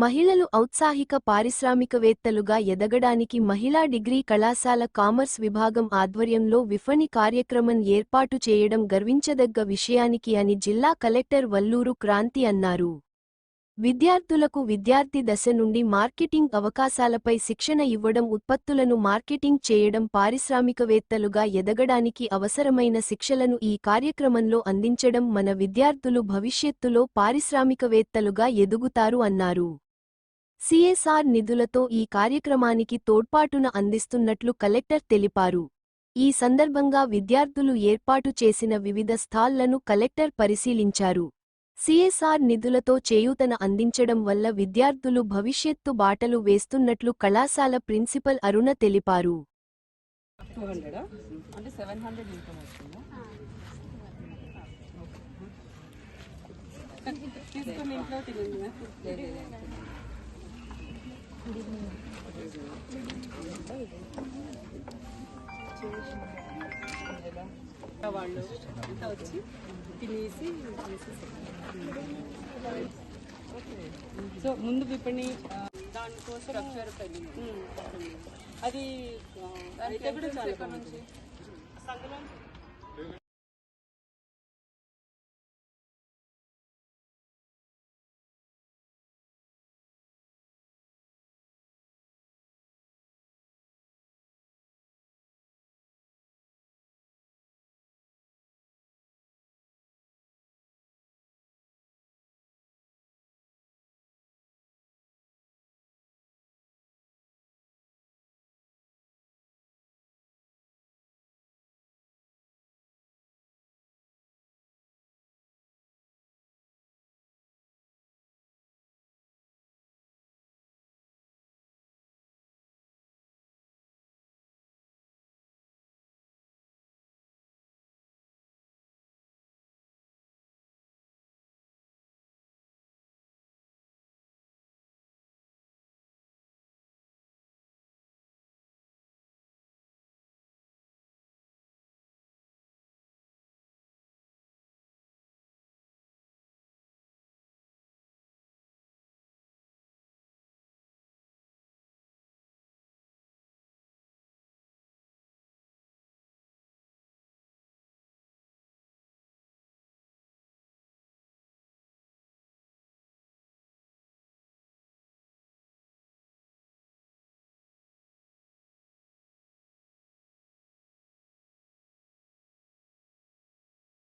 మహిళలు ఔత్సాహిక పారిశ్రామికవేత్తలుగా ఎదగడానికి మహిళా డిగ్రీ కళాశాల కామర్స్ విభాగం ఆధ్వర్యంలో విఫణి కార్యక్రమం ఏర్పాటు చేయడం గర్వించదగ్గ విషయానికి అని జిల్లా కలెక్టర్ వల్లూరు క్రాంతి అన్నారు. విద్యార్థులకు విద్యార్థి దశ నుండి మార్కెటింగ్ అవకాశాలపై శిక్షణ ఇవ్వడం, ఉత్పత్తులను మార్కెటింగ్ చేయడం, పారిశ్రామికవేత్తలుగా ఎదగడానికి అవసరమైన శిక్షలను ఈ కార్యక్రమంలో అందించడం మన విద్యార్థులు భవిష్యత్తులో పారిశ్రామికవేత్తలుగా ఎదుగుతారు అన్నారు. సిఎస్ఆర్ నిధులతో ఈ కార్యక్రమానికి తోడ్పాటున అందిస్తున్నట్లు కలెక్టర్ తెలిపారు. ఈ సందర్భంగా విద్యార్థులు ఏర్పాటు చేసిన వివిధ స్టాళ్లను కలెక్టర్ పరిశీలించారు. సిఎస్ఆర్ నిధులతో చేయూతన అందించడం వల్ల విద్యార్థులు భవిష్యత్తు బాటలు వేస్తున్నట్లు కళాశాల ప్రిన్సిపల్ అరుణ తెలిపారు. వాళ్ళు అంతా వచ్చి తినేసి సో ముందు విపణి దానికోసం స్ట్రక్చర్ అది అయితే కూడా చాలా సందులో